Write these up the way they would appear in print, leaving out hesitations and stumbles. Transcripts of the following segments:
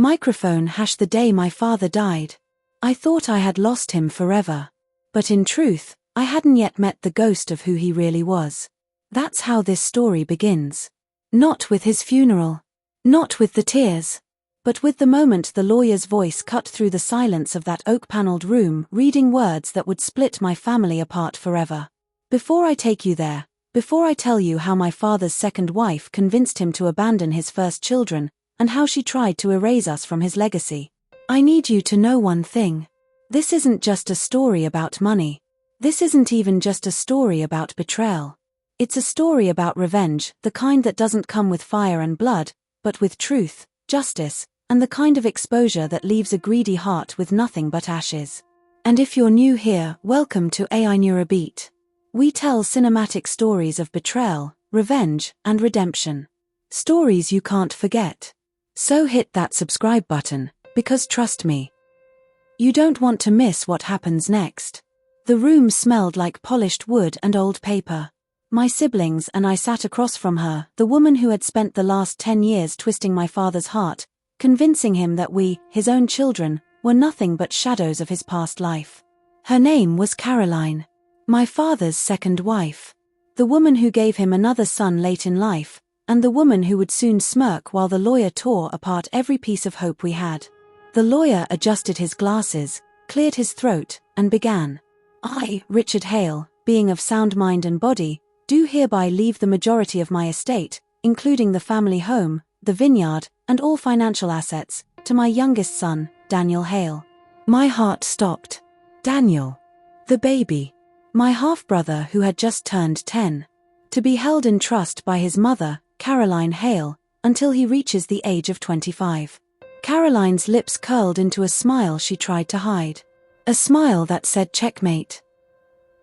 Microphone # the day my father died. I thought I had lost him forever. But in truth, I hadn't yet met the ghost of who he really was. That's how this story begins. Not with his funeral. Not with the tears. But with the moment the lawyer's voice cut through the silence of that oak-paneled room, reading words that would split my family apart forever. Before I take you there, before I tell you how my father's second wife convinced him to abandon his first children, and how she tried to erase us from his legacy, I need you to know one thing. This isn't just a story about money. This isn't even just a story about betrayal. It's a story about revenge, the kind that doesn't come with fire and blood, but with truth, justice, and the kind of exposure that leaves a greedy heart with nothing but ashes. And if you're new here, welcome to AiNeuraBeat. We tell cinematic stories of betrayal, revenge, and redemption. Stories you can't forget. So hit that subscribe button, because trust me, you don't want to miss what happens next. The room smelled like polished wood and old paper. My siblings and I sat across from her, the woman who had spent the last 10 years twisting my father's heart, convincing him that we, his own children, were nothing but shadows of his past life. Her name was Caroline, my father's second wife. The woman who gave him another son late in life, and the woman who would soon smirk while the lawyer tore apart every piece of hope we had. The lawyer adjusted his glasses, cleared his throat, and began. I, Richard Hale, being of sound mind and body, do hereby leave the majority of my estate, including the family home, the vineyard, and all financial assets, to my youngest son, Daniel Hale. My heart stopped. Daniel. The baby. My half-brother who had just turned 10. To be held in trust by his mother, Caroline Hale, until he reaches the age of 25. Caroline's lips curled into a smile she tried to hide. A smile that said checkmate.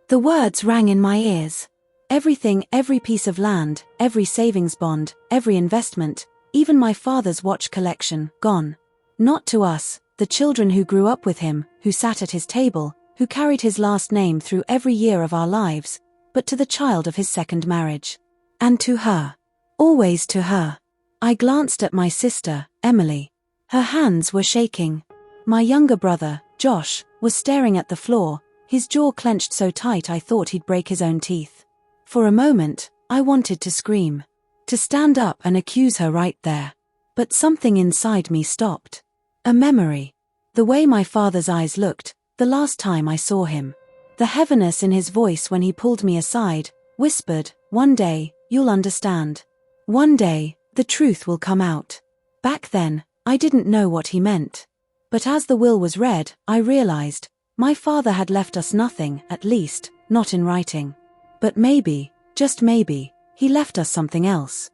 The words rang in my ears. Everything, every piece of land, every savings bond, every investment, even my father's watch collection, gone. Not to us, the children who grew up with him, who sat at his table, who carried his last name through every year of our lives, but to the child of his second marriage. And to her. Always to her. I glanced at my sister, Emily. Her hands were shaking. My younger brother, Josh, was staring at the floor, his jaw clenched so tight I thought he'd break his own teeth. For a moment, I wanted to scream. To stand up and accuse her right there. But something inside me stopped. A memory. The way my father's eyes looked, the last time I saw him. The heaviness in his voice when he pulled me aside, whispered, "One day, you'll understand. One day, the truth will come out." Back then, I didn't know what he meant. But as the will was read, I realized, my father had left us nothing, at least, not in writing. But maybe, just maybe, he left us something else.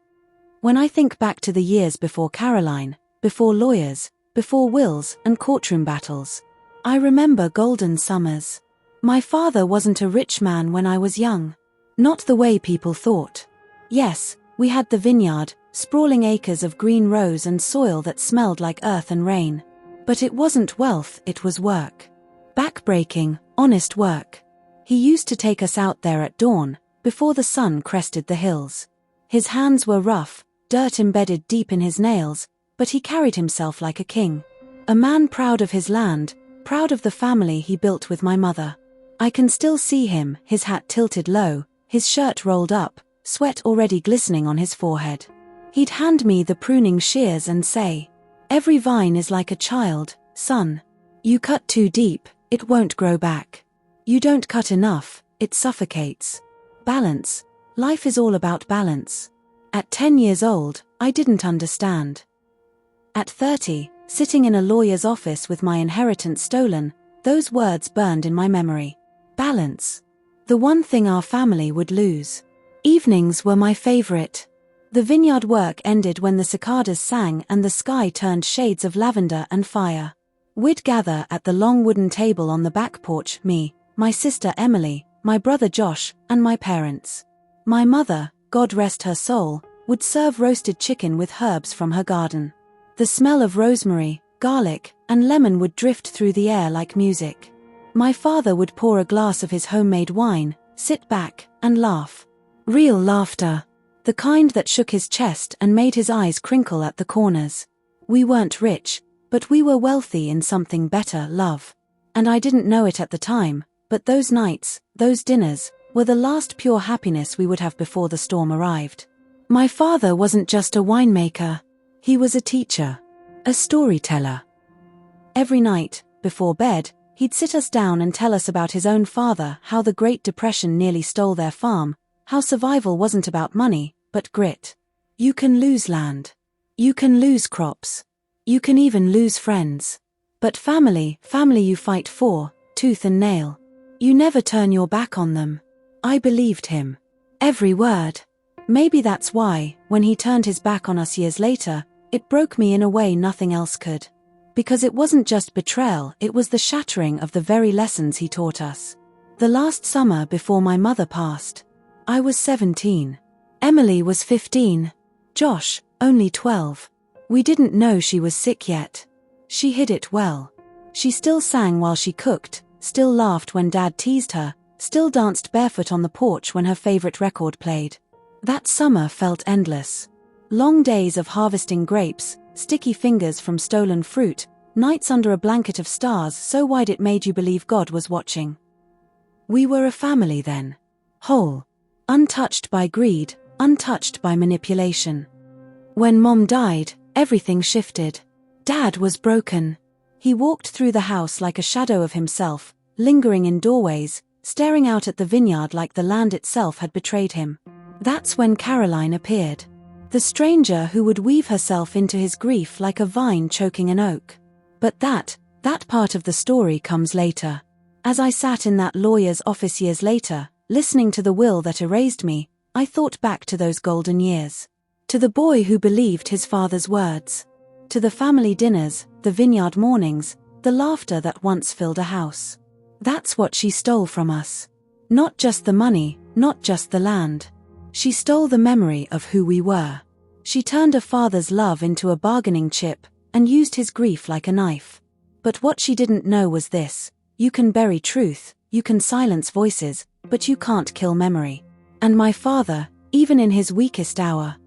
When I think back to the years before Caroline, before lawyers, before wills and courtroom battles, I remember golden summers. My father wasn't a rich man when I was young. Not the way people thought. Yes, we had the vineyard, sprawling acres of green rows and soil that smelled like earth and rain. But it wasn't wealth, it was work. Back-breaking, honest work. He used to take us out there at dawn, before the sun crested the hills. His hands were rough, dirt embedded deep in his nails, but he carried himself like a king. A man proud of his land, proud of the family he built with my mother. I can still see him, his hat tilted low, his shirt rolled up, sweat already glistening on his forehead. He'd hand me the pruning shears and say, "Every vine is like a child, son. You cut too deep, it won't grow back. You don't cut enough, it suffocates. Balance. Life is all about balance." At 10 years old, I didn't understand. At 30, sitting in a lawyer's office with my inheritance stolen, those words burned in my memory. Balance. The one thing our family would lose. Evenings were my favorite. The vineyard work ended when the cicadas sang and the sky turned shades of lavender and fire. We'd gather at the long wooden table on the back porch, me, my sister Emily, my brother Josh, and my parents. My mother, God rest her soul, would serve roasted chicken with herbs from her garden. The smell of rosemary, garlic, and lemon would drift through the air like music. My father would pour a glass of his homemade wine, sit back, and laugh. Real laughter. The kind that shook his chest and made his eyes crinkle at the corners. We weren't rich, But we were wealthy in something better, love. And I didn't know it at the time, but those nights, those dinners, were the last pure happiness we would have before the storm arrived. My father wasn't just a winemaker. He was a teacher. A storyteller. Every night, before bed, he'd sit us down and tell us about his own father, how the Great Depression nearly stole their farm, how survival wasn't about money, but grit. You can lose land. You can lose crops. You can even lose friends. But family you fight for, tooth and nail. You never turn your back on them. I believed him. Every word. Maybe that's why, when he turned his back on us years later, it broke me in a way nothing else could. Because it wasn't just betrayal, it was the shattering of the very lessons he taught us. The last summer before my mother passed, I was 17. Emily was 15. Josh, only 12. We didn't know she was sick yet. She hid it well. She still sang while she cooked, still laughed when Dad teased her, still danced barefoot on the porch when her favorite record played. That summer felt endless. Long days of harvesting grapes, sticky fingers from stolen fruit, nights under a blanket of stars so wide it made you believe God was watching. We were a family then. Whole. Untouched by greed, untouched by manipulation. When Mom died, everything shifted. Dad was broken. He walked through the house like a shadow of himself, lingering in doorways, staring out at the vineyard like the land itself had betrayed him. That's when Caroline appeared. The stranger who would weave herself into his grief like a vine choking an oak. But that part of the story comes later. As I sat in that lawyer's office years later, listening to the will that erased me, I thought back to those golden years. To the boy who believed his father's words. To the family dinners, the vineyard mornings, the laughter that once filled a house. That's what she stole from us. Not just the money, not just the land. She stole the memory of who we were. She turned a father's love into a bargaining chip, and used his grief like a knife. But what she didn't know was this: you can bury truth, you can silence voices, but you can't kill memory. And my father, even in his weakest hour,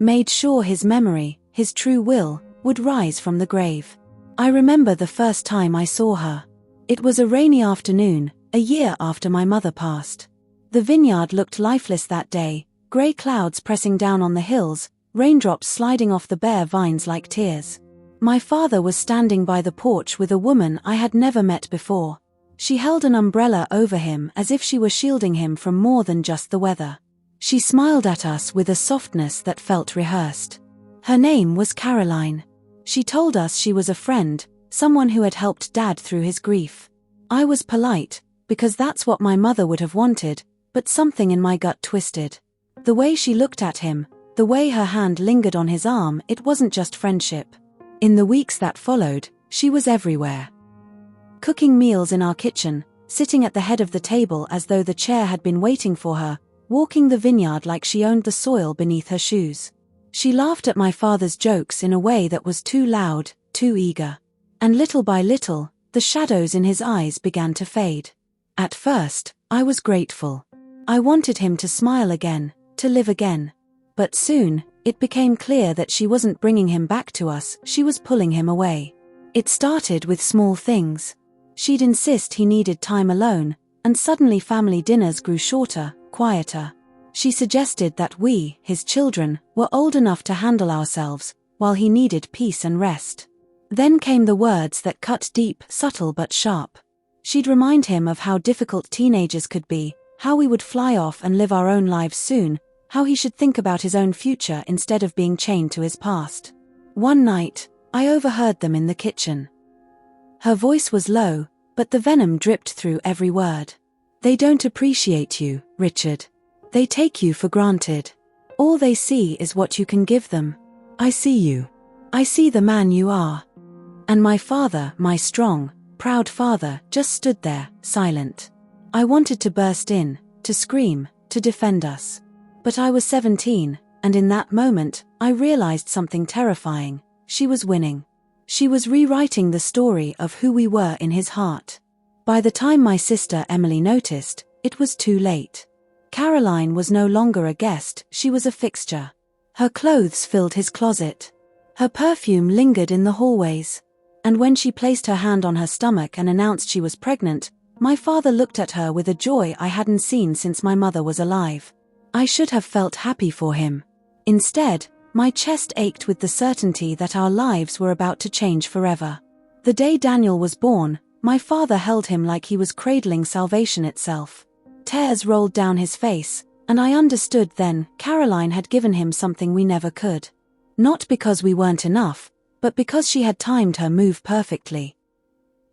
made sure his memory, his true will, would rise from the grave. I remember the first time I saw her. It was a rainy afternoon, a year after my mother passed. The vineyard looked lifeless that day, grey clouds pressing down on the hills, raindrops sliding off the bare vines like tears. My father was standing by the porch with a woman I had never met before. She held an umbrella over him as if she were shielding him from more than just the weather. She smiled at us with a softness that felt rehearsed. Her name was Caroline. She told us she was a friend, someone who had helped Dad through his grief. I was polite, because that's what my mother would have wanted, but something in my gut twisted. The way she looked at him, the way her hand lingered on his arm, it wasn't just friendship. In the weeks that followed, she was everywhere. Cooking meals in our kitchen, sitting at the head of the table as though the chair had been waiting for her, walking the vineyard like she owned the soil beneath her shoes. She laughed at my father's jokes in a way that was too loud, too eager. And little by little, the shadows in his eyes began to fade. At first, I was grateful. I wanted him to smile again, to live again. But soon, it became clear that she wasn't bringing him back to us, she was pulling him away. It started with small things. She'd insist he needed time alone, and suddenly family dinners grew shorter, quieter. She suggested that we, his children, were old enough to handle ourselves, while he needed peace and rest. Then came the words that cut deep, subtle but sharp. She'd remind him of how difficult teenagers could be, how we would fly off and live our own lives soon, how he should think about his own future instead of being chained to his past. One night, I overheard them in the kitchen. Her voice was low, but the venom dripped through every word. They don't appreciate you, Richard. They take you for granted. All they see is what you can give them. I see you. I see the man you are. And my father, my strong, proud father, just stood there, silent. I wanted to burst in, to scream, to defend us. But I was 17, and in that moment, I realized something terrifying. She was winning. She was rewriting the story of who we were in his heart. By the time my sister Emily noticed, it was too late. Caroline was no longer a guest, she was a fixture. Her clothes filled his closet. Her perfume lingered in the hallways. And when she placed her hand on her stomach and announced she was pregnant, my father looked at her with a joy I hadn't seen since my mother was alive. I should have felt happy for him. Instead, my chest ached with the certainty that our lives were about to change forever. The day Daniel was born, my father held him like he was cradling salvation itself. Tears rolled down his face, and I understood then Caroline had given him something we never could. Not because we weren't enough, but because she had timed her move perfectly.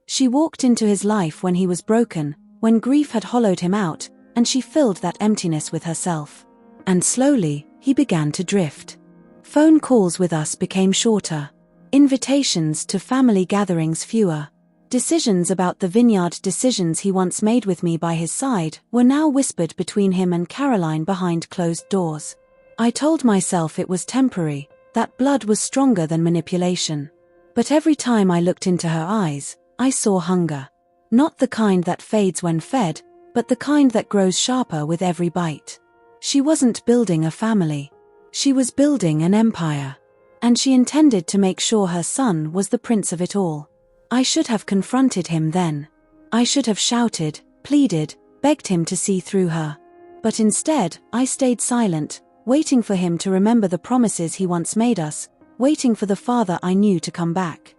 She walked into his life when he was broken, when grief had hollowed him out, and she filled that emptiness with herself. And slowly, he began to drift. Phone calls with us became shorter. Invitations to family gatherings fewer. Decisions about the vineyard, decisions he once made with me by his side, were now whispered between him and Caroline behind closed doors. I told myself it was temporary, that blood was stronger than manipulation. But every time I looked into her eyes, I saw hunger. Not the kind that fades when fed, but the kind that grows sharper with every bite. She wasn't building a family. She was building an empire. And she intended to make sure her son was the prince of it all. I should have confronted him then. I should have shouted, pleaded, begged him to see through her. But instead, I stayed silent, waiting for him to remember the promises he once made us, waiting for the father I knew to come back.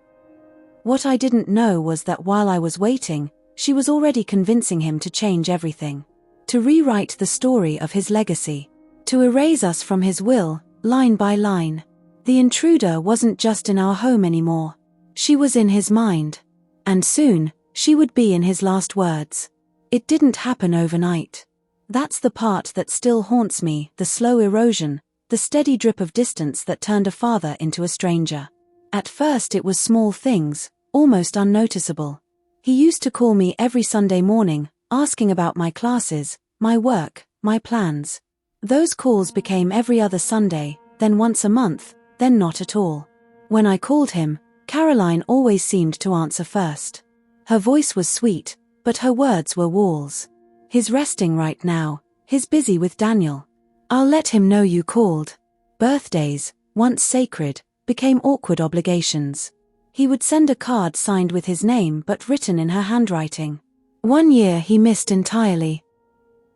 What I didn't know was that while I was waiting, she was already convincing him to change everything. To rewrite the story of his legacy. To erase us from his will, line by line. The intruder wasn't just in our home anymore. She was in his mind. And soon, she would be in his last words. It didn't happen overnight. That's the part that still haunts me, the slow erosion, the steady drip of distance that turned a father into a stranger. At first it was small things, almost unnoticeable. He used to call me every Sunday morning, asking about my classes, my work, my plans. Those calls became every other Sunday, then once a month, then not at all. When I called him, Caroline always seemed to answer first. Her voice was sweet, but her words were walls. He's resting right now, he's busy with Daniel. I'll let him know you called. Birthdays, once sacred, became awkward obligations. He would send a card signed with his name but written in her handwriting. One year he missed entirely.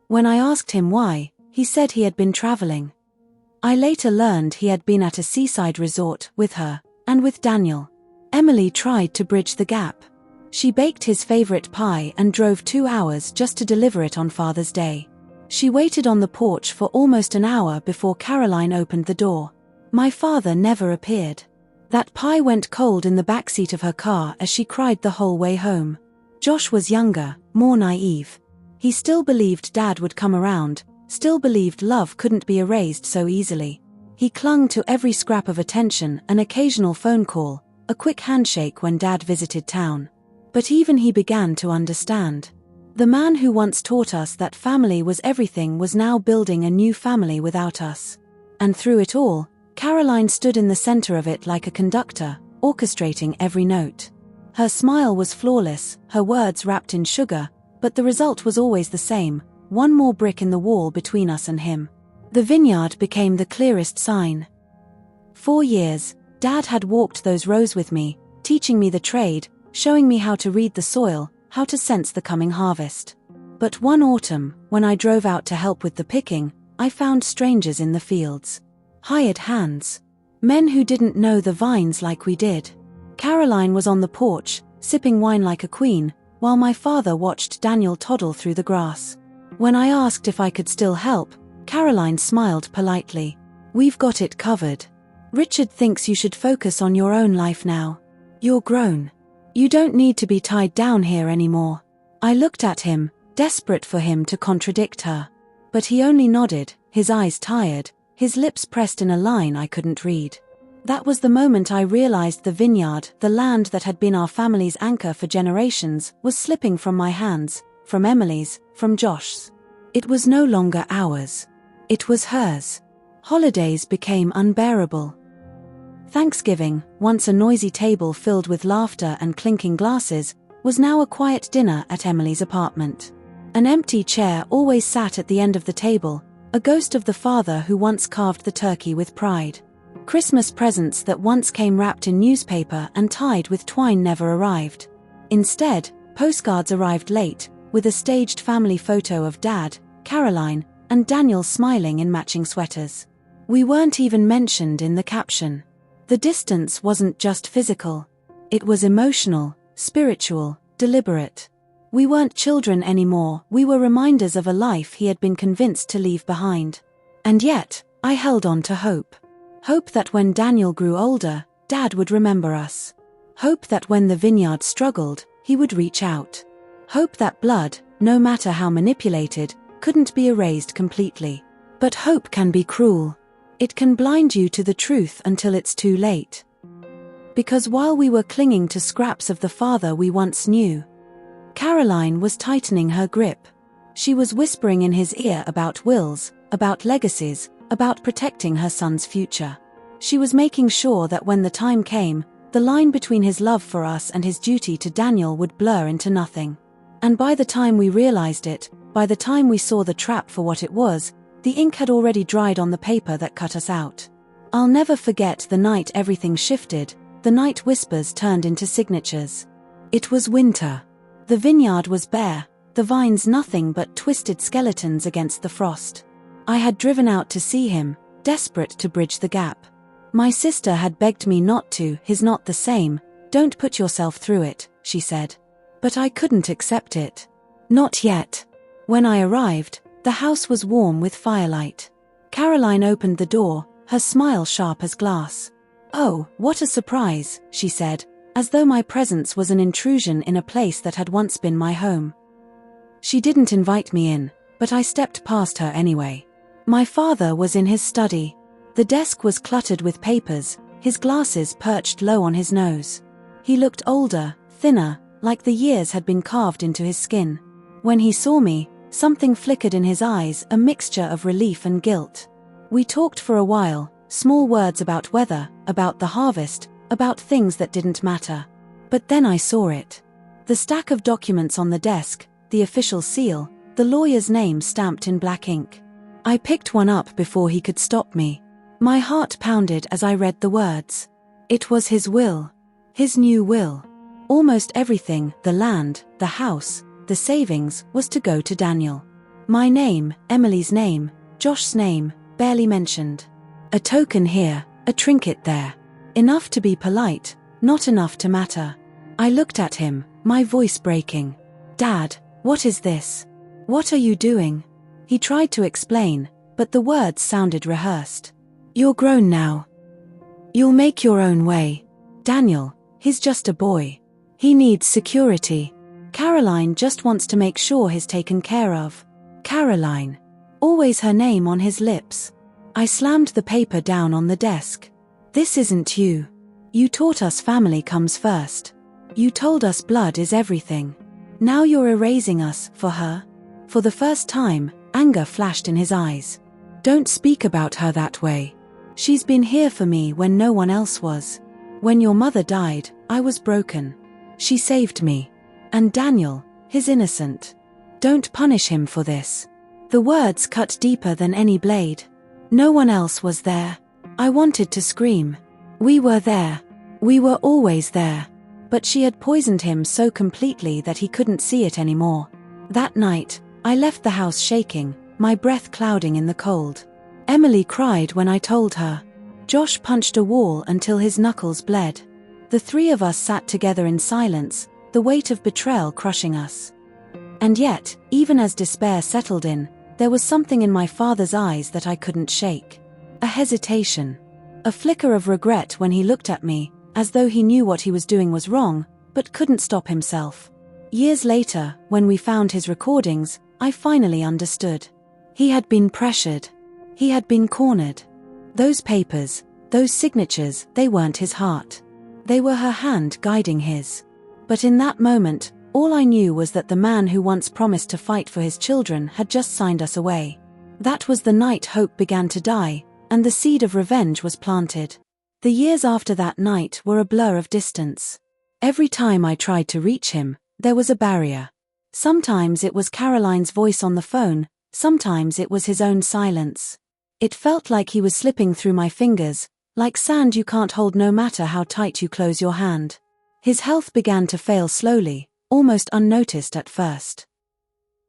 When I asked him why, he said he had been traveling. I later learned he had been at a seaside resort with her, and with Daniel. Emily tried to bridge the gap. She baked his favorite pie and drove 2 hours just to deliver it on Father's Day. She waited on the porch for almost an hour before Caroline opened the door. My father never appeared. That pie went cold in the backseat of her car as she cried the whole way home. Josh was younger, more naive. He still believed Dad would come around, still believed love couldn't be erased so easily. He clung to every scrap of attention, an occasional phone call, a quick handshake when Dad visited town. But even he began to understand. The man who once taught us that family was everything was now building a new family without us. And through it all, Caroline stood in the center of it like a conductor, orchestrating every note. Her smile was flawless, her words wrapped in sugar, but the result was always the same, one more brick in the wall between us and him. The vineyard became the clearest sign. 4 years, Dad had walked those rows with me, teaching me the trade, showing me how to read the soil, how to sense the coming harvest. But one autumn, when I drove out to help with the picking, I found strangers in the fields. Hired hands. Men who didn't know the vines like we did. Caroline was on the porch, sipping wine like a queen, while my father watched Daniel toddle through the grass. When I asked if I could still help, Caroline smiled politely. We've got it covered. Richard thinks you should focus on your own life now. You're grown. You don't need to be tied down here anymore. I looked at him, desperate for him to contradict her. But he only nodded, his eyes tired, his lips pressed in a line I couldn't read. That was the moment I realized the vineyard, the land that had been our family's anchor for generations, was slipping from my hands, from Emily's, from Josh's. It was no longer ours. It was hers. Holidays became unbearable. Thanksgiving, once a noisy table filled with laughter and clinking glasses, was now a quiet dinner at Emily's apartment. An empty chair always sat at the end of the table, a ghost of the father who once carved the turkey with pride. Christmas presents that once came wrapped in newspaper and tied with twine never arrived. Instead, postcards arrived late, with a staged family photo of Dad, Caroline, and Daniel smiling in matching sweaters. We weren't even mentioned in the caption. The distance wasn't just physical. It was emotional, spiritual, deliberate. We weren't children anymore, we were reminders of a life he had been convinced to leave behind. And yet, I held on to hope. Hope that when Daniel grew older, Dad would remember us. Hope that when the vineyard struggled, he would reach out. Hope that blood, no matter how manipulated, couldn't be erased completely. But hope can be cruel. It can blind you to the truth until it's too late. Because while we were clinging to scraps of the father we once knew, Caroline was tightening her grip. She was whispering in his ear about wills, about legacies, about protecting her son's future. She was making sure that when the time came, the line between his love for us and his duty to Daniel would blur into nothing. And by the time we realized it, by the time we saw the trap for what it was, the ink had already dried on the paper that cut us out. I'll never forget the night everything shifted, the night whispers turned into signatures. It was winter. The vineyard was bare, the vines nothing but twisted skeletons against the frost. I had driven out to see him, desperate to bridge the gap. My sister had begged me not to, "He's not the same, don't put yourself through it," she said. But I couldn't accept it. Not yet. When I arrived, the house was warm with firelight. Caroline opened the door, her smile sharp as glass. "Oh, what a surprise," she said, as though my presence was an intrusion in a place that had once been my home. She didn't invite me in, but I stepped past her anyway. My father was in his study. The desk was cluttered with papers, his glasses perched low on his nose. He looked older, thinner, like the years had been carved into his skin. When he saw me, something flickered in his eyes, a mixture of relief and guilt. We talked for a while, small words about weather, about the harvest, about things that didn't matter. But then I saw it. The stack of documents on the desk, the official seal, the lawyer's name stamped in black ink. I picked one up before he could stop me. My heart pounded as I read the words. It was his will. His new will. Almost everything, the land, the house, the savings, was to go to Daniel. My name, Emily's name, Josh's name, barely mentioned. A token here, a trinket there. Enough to be polite, not enough to matter. I looked at him, my voice breaking. "Dad, what is this? What are you doing?" He tried to explain, but the words sounded rehearsed. "You're grown now. You'll make your own way. Daniel, he's just a boy. He needs security. Caroline just wants to make sure he's taken care of." Caroline. Always her name on his lips. I slammed the paper down on the desk. "This isn't you. You taught us family comes first. You told us blood is everything. Now you're erasing us for her?" For the first time, anger flashed in his eyes. "Don't speak about her that way. She's been here for me when no one else was. When your mother died, I was broken. She saved me. And Daniel, he's innocent. Don't punish him for this." The words cut deeper than any blade. No one else was there. I wanted to scream. We were there. We were always there. But she had poisoned him so completely that he couldn't see it anymore. That night, I left the house shaking, my breath clouding in the cold. Emily cried when I told her. Josh punched a wall until his knuckles bled. The three of us sat together in silence, the weight of betrayal crushing us. And yet, even as despair settled in, there was something in my father's eyes that I couldn't shake. A hesitation. A flicker of regret when he looked at me, as though he knew what he was doing was wrong, but couldn't stop himself. Years later, when we found his recordings, I finally understood. He had been pressured. He had been cornered. Those papers, those signatures, they weren't his heart. They were her hand guiding his. But in that moment, all I knew was that the man who once promised to fight for his children had just signed us away. That was the night hope began to die, and the seed of revenge was planted. The years after that night were a blur of distance. Every time I tried to reach him, there was a barrier. Sometimes it was Caroline's voice on the phone, sometimes it was his own silence. It felt like he was slipping through my fingers, like sand you can't hold no matter how tight you close your hand. His health began to fail slowly, almost unnoticed at first.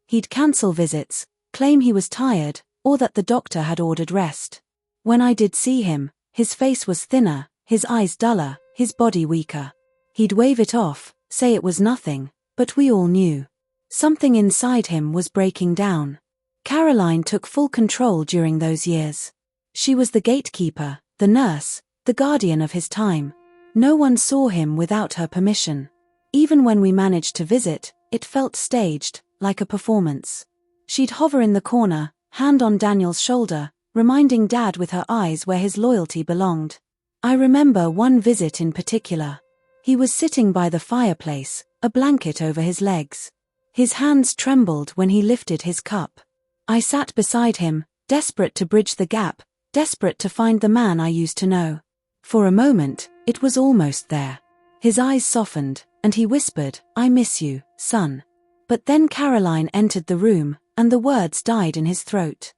He'd cancel visits, claim he was tired, or that the doctor had ordered rest. When I did see him, his face was thinner, his eyes duller, his body weaker. He'd wave it off, say it was nothing, but we all knew. Something inside him was breaking down. Caroline took full control during those years. She was the gatekeeper, the nurse, the guardian of his time. No one saw him without her permission. Even when we managed to visit, it felt staged, like a performance. She'd hover in the corner, hand on Daniel's shoulder, reminding Dad with her eyes where his loyalty belonged. I remember one visit in particular. He was sitting by the fireplace, a blanket over his legs. His hands trembled when he lifted his cup. I sat beside him, desperate to bridge the gap, desperate to find the man I used to know. For a moment, it was almost there. His eyes softened, and he whispered, "I miss you, son." But then Caroline entered the room, and the words died in his throat.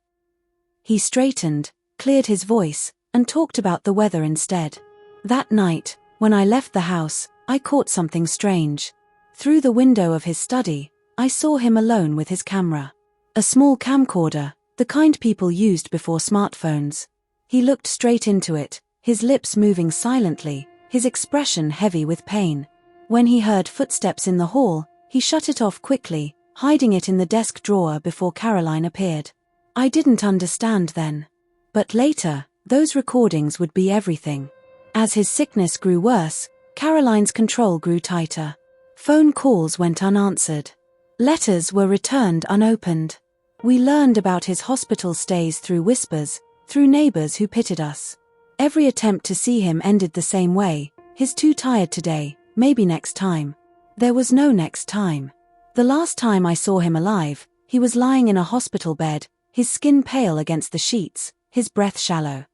He straightened, cleared his voice, and talked about the weather instead. That night, when I left the house, I caught something strange. Through the window of his study, I saw him alone with his camera. A small camcorder, the kind people used before smartphones. He looked straight into it, his lips moving silently, his expression heavy with pain. When he heard footsteps in the hall, he shut it off quickly, hiding it in the desk drawer before Caroline appeared. I didn't understand then. But later, those recordings would be everything. As his sickness grew worse, Caroline's control grew tighter. Phone calls went unanswered. Letters were returned unopened. We learned about his hospital stays through whispers, through neighbors who pitied us. Every attempt to see him ended the same way: "He's too tired today, maybe next time." There was no next time. The last time I saw him alive, he was lying in a hospital bed, his skin pale against the sheets, his breath shallow.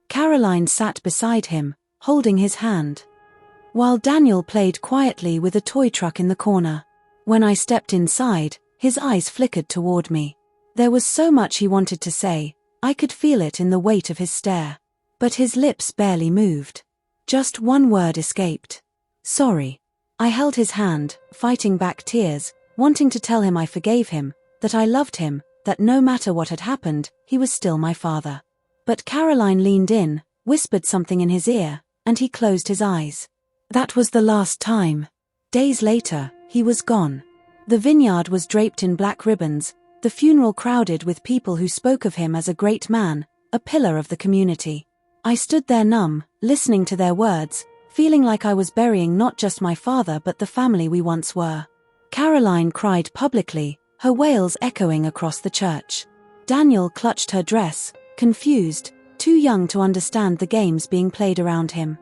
Caroline sat beside him, holding his hand, while Daniel played quietly with a toy truck in the corner. When I stepped inside, his eyes flickered toward me. There was so much he wanted to say, I could feel it in the weight of his stare. But his lips barely moved. Just one word escaped: "Sorry." I held his hand, fighting back tears, wanting to tell him I forgave him, that I loved him, that no matter what had happened, he was still my father. But Caroline leaned in, whispered something in his ear, and he closed his eyes. That was the last time. Days later, he was gone. The vineyard was draped in black ribbons, the funeral crowded with people who spoke of him as a great man, a pillar of the community. I stood there numb, listening to their words, feeling like I was burying not just my father but the family we once were. Caroline cried publicly, her wails echoing across the church. Daniel clutched her dress, confused, too young to understand the games being played around him.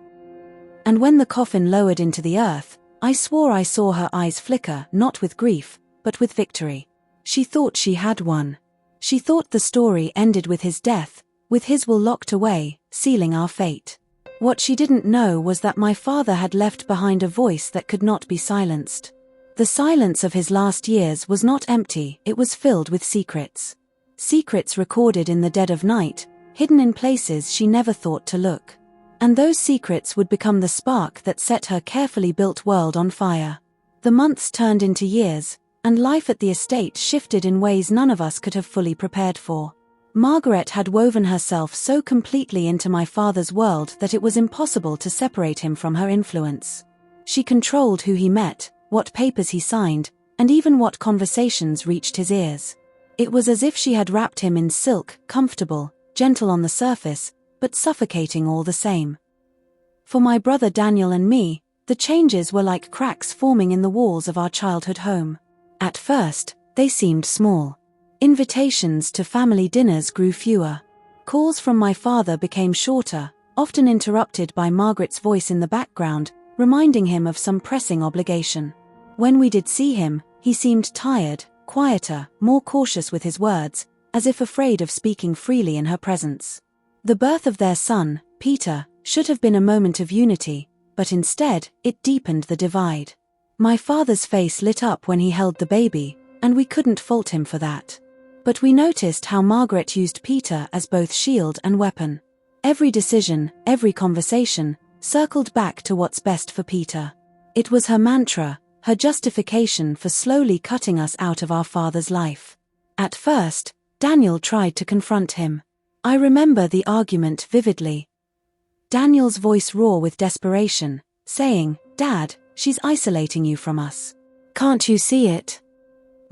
And when the coffin lowered into the earth, I swore I saw her eyes flicker, not with grief, but with victory. She thought she had won. She thought the story ended with his death, with his will locked away, sealing our fate. What she didn't know was that my father had left behind a voice that could not be silenced. The silence of his last years was not empty, it was filled with secrets. Secrets recorded in the dead of night, hidden in places she never thought to look. And those secrets would become the spark that set her carefully built world on fire. The months turned into years, and life at the estate shifted in ways none of us could have fully prepared for. Margaret had woven herself so completely into my father's world that it was impossible to separate him from her influence. She controlled who he met, what papers he signed, and even what conversations reached his ears. It was as if she had wrapped him in silk, comfortable, gentle on the surface, but suffocating all the same. For my brother Daniel and me, the changes were like cracks forming in the walls of our childhood home. At first, they seemed small. Invitations to family dinners grew fewer. Calls from my father became shorter, often interrupted by Margaret's voice in the background, reminding him of some pressing obligation. When we did see him, he seemed tired, quieter, more cautious with his words, as if afraid of speaking freely in her presence. The birth of their son, Peter, should have been a moment of unity, but instead, it deepened the divide. My father's face lit up when he held the baby, and we couldn't fault him for that. But we noticed how Margaret used Peter as both shield and weapon. Every decision, every conversation, circled back to what's best for Peter. It was her mantra, her justification for slowly cutting us out of our father's life. At first, Daniel tried to confront him. I remember the argument vividly. Daniel's voice raw with desperation, saying, "Dad, she's isolating you from us. Can't you see it?"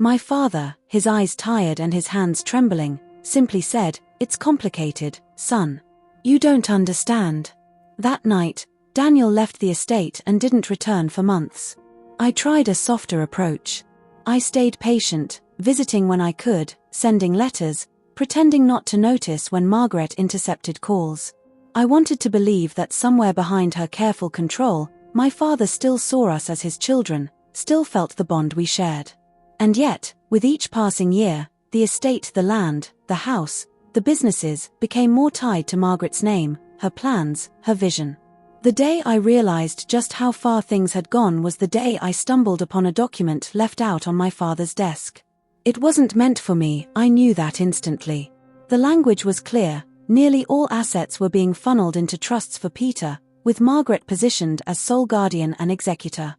My father, his eyes tired and his hands trembling, simply said, "It's complicated, son. You don't understand." That night, Daniel left the estate and didn't return for months. I tried a softer approach. I stayed patient, visiting when I could, sending letters, pretending not to notice when Margaret intercepted calls. I wanted to believe that somewhere behind her careful control, my father still saw us as his children, still felt the bond we shared. And yet, with each passing year, the estate, the land, the house, the businesses became more tied to Margaret's name, her plans, her vision. The day I realized just how far things had gone was the day I stumbled upon a document left out on my father's desk. It wasn't meant for me, I knew that instantly. The language was clear, nearly all assets were being funneled into trusts for Peter, with Margaret positioned as sole guardian and executor.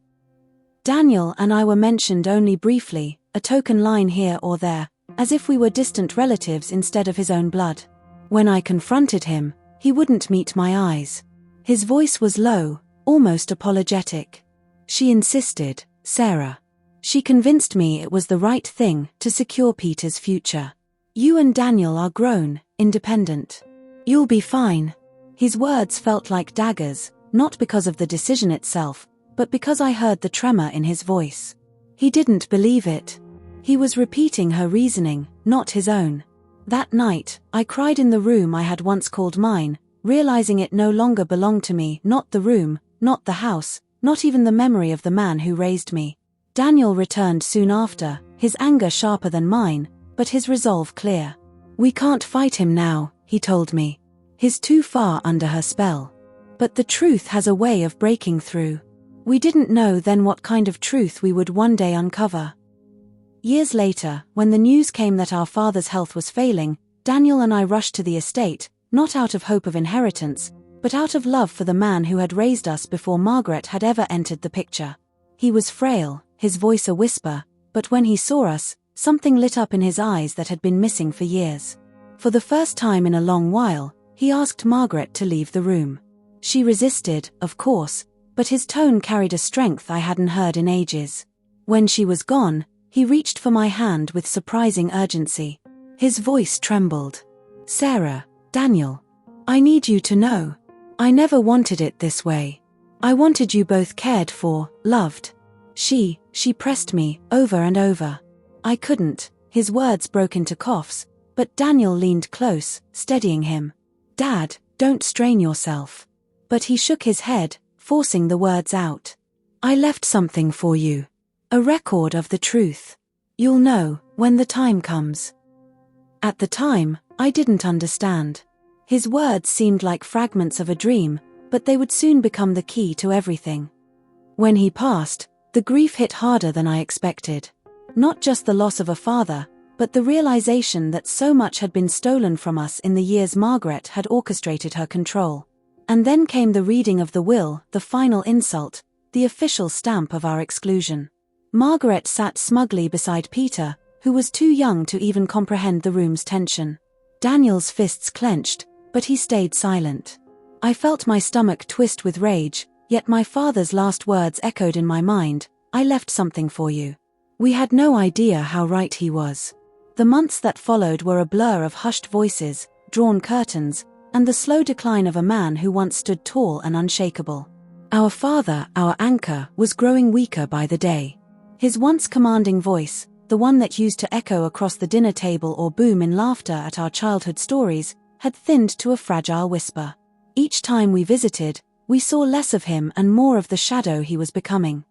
Daniel and I were mentioned only briefly, a token line here or there, as if we were distant relatives instead of his own blood. When I confronted him, he wouldn't meet my eyes. His voice was low, almost apologetic. She insisted, "Sarah." She convinced me it was the right thing to secure Peter's future. "You and Daniel are grown, independent. You'll be fine." His words felt like daggers, not because of the decision itself, but because I heard the tremor in his voice. He didn't believe it. He was repeating her reasoning, not his own. That night, I cried in the room I had once called mine, realizing it no longer belonged to me, not the room, not the house, not even the memory of the man who raised me. Daniel returned soon after, his anger sharper than mine, but his resolve clear. "We can't fight him now," he told me. "He's too far under her spell. But the truth has a way of breaking through." We didn't know then what kind of truth we would one day uncover. Years later, when the news came that our father's health was failing, Daniel and I rushed to the estate, not out of hope of inheritance, but out of love for the man who had raised us before Margaret had ever entered the picture. He was frail, his voice a whisper, but when he saw us, something lit up in his eyes that had been missing for years. For the first time in a long while, he asked Margaret to leave the room. She resisted, of course, but his tone carried a strength I hadn't heard in ages. When she was gone, he reached for my hand with surprising urgency. His voice trembled. "Sarah, Daniel, I need you to know. I never wanted it this way. I wanted you both cared for, loved." She pressed me, over and over. I couldn't, his words broke into coughs, but Daniel leaned close, steadying him. "Dad, don't strain yourself." But he shook his head, forcing the words out. "I left something for you. A record of the truth. You'll know, when the time comes." At the time, I didn't understand. His words seemed like fragments of a dream, but they would soon become the key to everything. When he passed, the grief hit harder than I expected. Not just the loss of a father, but the realization that so much had been stolen from us in the years Margaret had orchestrated her control. And then came the reading of the will, the final insult, the official stamp of our exclusion. Margaret sat smugly beside Peter, who was too young to even comprehend the room's tension. Daniel's fists clenched, but he stayed silent. I felt my stomach twist with rage, yet my father's last words echoed in my mind, "I left something for you." We had no idea how right he was. The months that followed were a blur of hushed voices, drawn curtains, and the slow decline of a man who once stood tall and unshakable. Our father, our anchor, was growing weaker by the day. His once commanding voice, the one that used to echo across the dinner table or boom in laughter at our childhood stories, had thinned to a fragile whisper. Each time we visited, we saw less of him and more of the shadow he was becoming.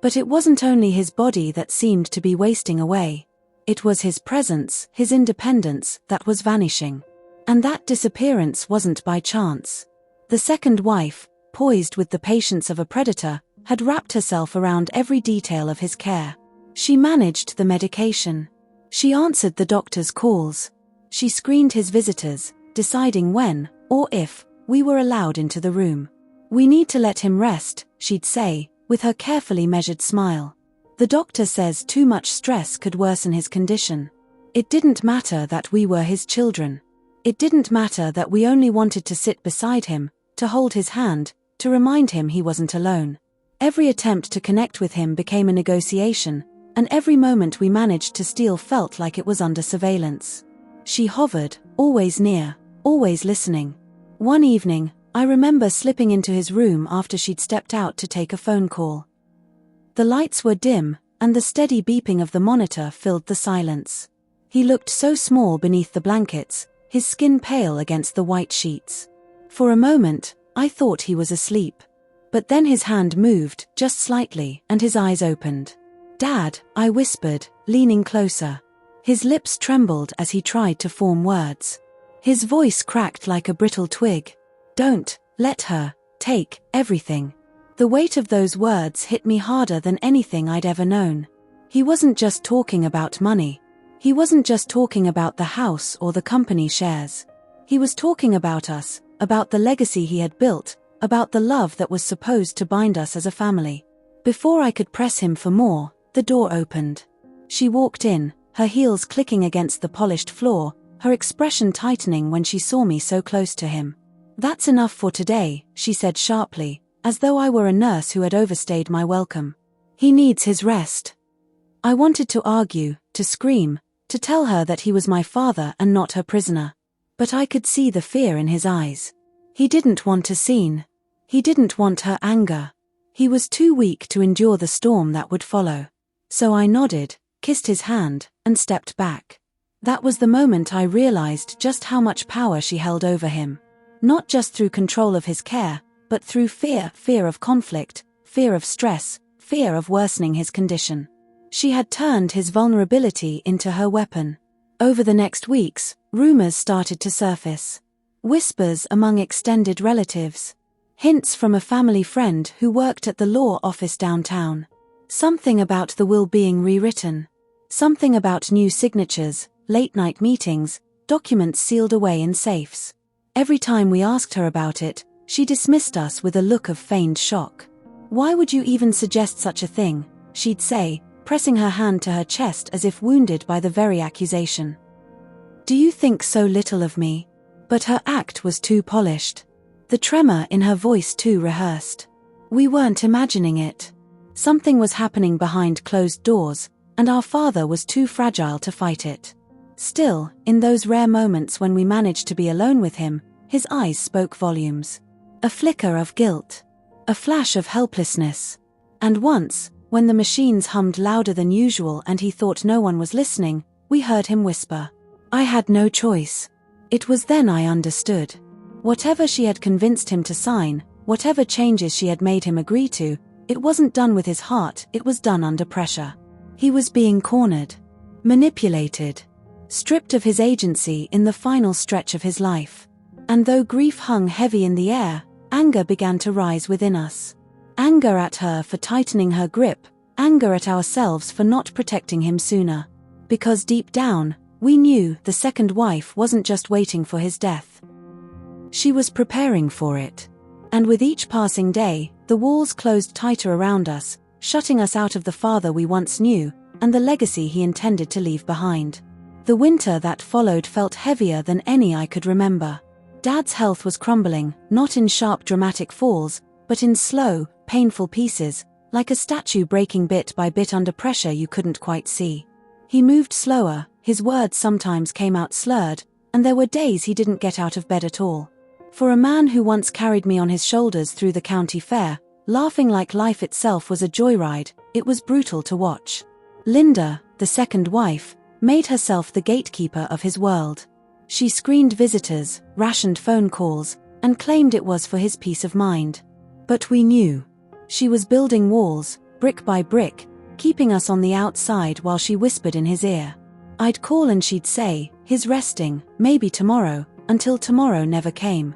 But it wasn't only his body that seemed to be wasting away. It was his presence, his independence, that was vanishing. And that disappearance wasn't by chance. The second wife, poised with the patience of a predator, had wrapped herself around every detail of his care. She managed the medication. She answered the doctor's calls. She screened his visitors, deciding when, or if we were allowed into the room. "We need to let him rest," she'd say, with her carefully measured smile. "The doctor says too much stress could worsen his condition." It didn't matter that we were his children. It didn't matter that we only wanted to sit beside him, to hold his hand, to remind him he wasn't alone. Every attempt to connect with him became a negotiation, and every moment we managed to steal felt like it was under surveillance. She hovered, always near, always listening. One evening, I remember slipping into his room after she'd stepped out to take a phone call. The lights were dim, and the steady beeping of the monitor filled the silence. He looked so small beneath the blankets, his skin pale against the white sheets. For a moment, I thought he was asleep. But then his hand moved, just slightly, and his eyes opened. "Dad," I whispered, leaning closer. His lips trembled as he tried to form words. His voice cracked like a brittle twig. "Don't let her take everything." The weight of those words hit me harder than anything I'd ever known. He wasn't just talking about money. He wasn't just talking about the house or the company shares. He was talking about us, about the legacy he had built, about the love that was supposed to bind us as a family. Before I could press him for more, the door opened. She walked in, her heels clicking against the polished floor, her expression tightening when she saw me so close to him. "That's enough for today," she said sharply, as though I were a nurse who had overstayed my welcome. "He needs his rest." I wanted to argue, to scream, to tell her that he was my father and not her prisoner. But I could see the fear in his eyes. He didn't want a scene. He didn't want her anger. He was too weak to endure the storm that would follow. So I nodded, kissed his hand, and stepped back. That was the moment I realized just how much power she held over him. Not just through control of his care, but through fear of conflict, fear of stress, fear of worsening his condition. She had turned his vulnerability into her weapon. Over the next weeks, rumors started to surface. Whispers among extended relatives. Hints from a family friend who worked at the law office downtown. Something about the will being rewritten. Something about new signatures, late-night meetings, documents sealed away in safes. Every time we asked her about it, she dismissed us with a look of feigned shock. "Why would you even suggest such a thing?" she'd say, pressing her hand to her chest as if wounded by the very accusation. "Do you think so little of me?" But her act was too polished. The tremor in her voice too rehearsed. We weren't imagining it. Something was happening behind closed doors, and our father was too fragile to fight it. Still, in those rare moments when we managed to be alone with him, his eyes spoke volumes. A flicker of guilt. A flash of helplessness. And once, when the machines hummed louder than usual and he thought no one was listening, we heard him whisper. I had no choice. It was then I understood. Whatever she had convinced him to sign, whatever changes she had made him agree to, it wasn't done with his heart, it was done under pressure. He was being cornered, manipulated, stripped of his agency in the final stretch of his life. And though grief hung heavy in the air, anger began to rise within us. Anger at her for tightening her grip, anger at ourselves for not protecting him sooner. Because deep down, we knew the second wife wasn't just waiting for his death. She was preparing for it. And with each passing day, the walls closed tighter around us, shutting us out of the father we once knew, and the legacy he intended to leave behind. The winter that followed felt heavier than any I could remember. Dad's health was crumbling, not in sharp dramatic falls, but in slow, painful pieces, like a statue breaking bit by bit under pressure you couldn't quite see. He moved slower, his words sometimes came out slurred, and there were days he didn't get out of bed at all. For a man who once carried me on his shoulders through the county fair, laughing like life itself was a joyride, it was brutal to watch. Linda, the second wife, made herself the gatekeeper of his world. She screened visitors, rationed phone calls, and claimed it was for his peace of mind. But we knew. She was building walls, brick by brick, keeping us on the outside while she whispered in his ear. I'd call and she'd say, "He's resting, maybe tomorrow," until tomorrow never came.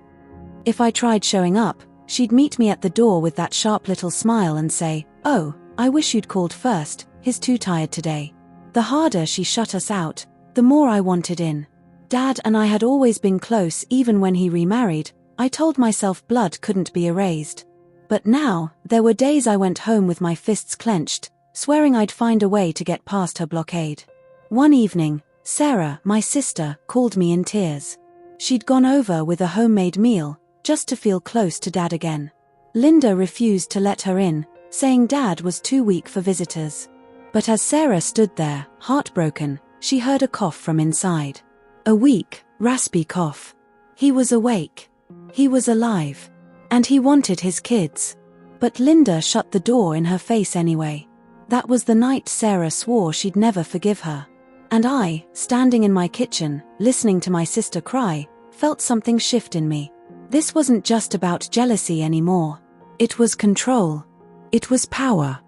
If I tried showing up, she'd meet me at the door with that sharp little smile and say, "Oh, I wish you'd called first, he's too tired today." The harder she shut us out, the more I wanted in. Dad and I had always been close even when he remarried. I told myself blood couldn't be erased. But now, there were days I went home with my fists clenched, swearing I'd find a way to get past her blockade. One evening, Sarah, my sister, called me in tears. She'd gone over with a homemade meal, just to feel close to Dad again. Linda refused to let her in, saying Dad was too weak for visitors. But as Sarah stood there, heartbroken, she heard a cough from inside. A weak, raspy cough. He was awake. He was alive. And he wanted his kids. But Linda shut the door in her face anyway. That was the night Sarah swore she'd never forgive her. And I, standing in my kitchen, listening to my sister cry, felt something shift in me. This wasn't just about jealousy anymore. It was control. It was power.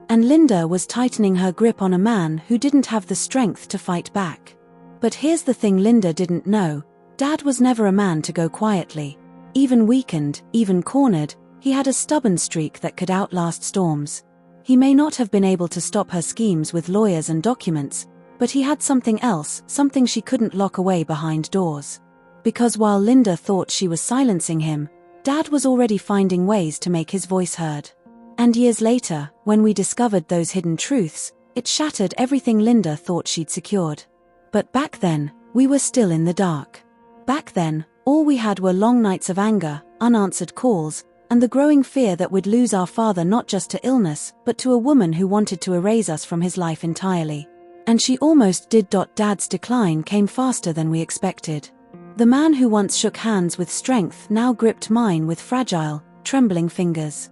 And Linda was tightening her grip on a man who didn't have the strength to fight back. But here's the thing Linda didn't know. Dad was never a man to go quietly. Even weakened, even cornered, he had a stubborn streak that could outlast storms. He may not have been able to stop her schemes with lawyers and documents, but he had something else, something she couldn't lock away behind doors. Because while Linda thought she was silencing him, Dad was already finding ways to make his voice heard. And years later, when we discovered those hidden truths, it shattered everything Linda thought she'd secured. But back then, we were still in the dark. Back then, all we had were long nights of anger, unanswered calls, and the growing fear that we'd lose our father not just to illness, but to a woman who wanted to erase us from his life entirely. And she almost did. Dad's decline came faster than we expected. The man who once shook hands with strength now gripped mine with fragile, trembling fingers.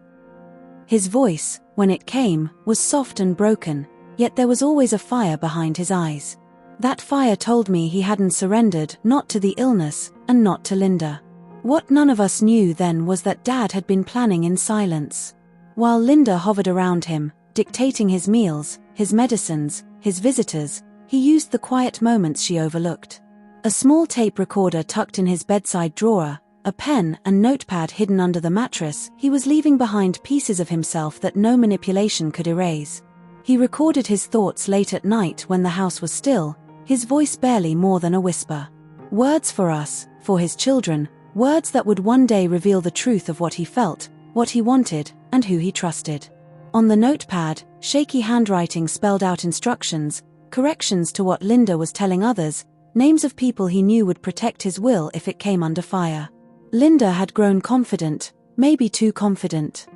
His voice, when it came, was soft and broken, yet there was always a fire behind his eyes. That fire told me he hadn't surrendered, not to the illness, and not to Linda. What none of us knew then was that Dad had been planning in silence. While Linda hovered around him, dictating his meals, his medicines, his visitors, he used the quiet moments she overlooked. A small tape recorder tucked in his bedside drawer, a pen and notepad hidden under the mattress, he was leaving behind pieces of himself that no manipulation could erase. He recorded his thoughts late at night when the house was still, his voice barely more than a whisper. Words for us, for his children, words that would one day reveal the truth of what he felt, what he wanted, and who he trusted. On the notepad, shaky handwriting spelled out instructions, corrections to what Linda was telling others, names of people he knew would protect his will if it came under fire. Linda had grown confident, maybe too confident.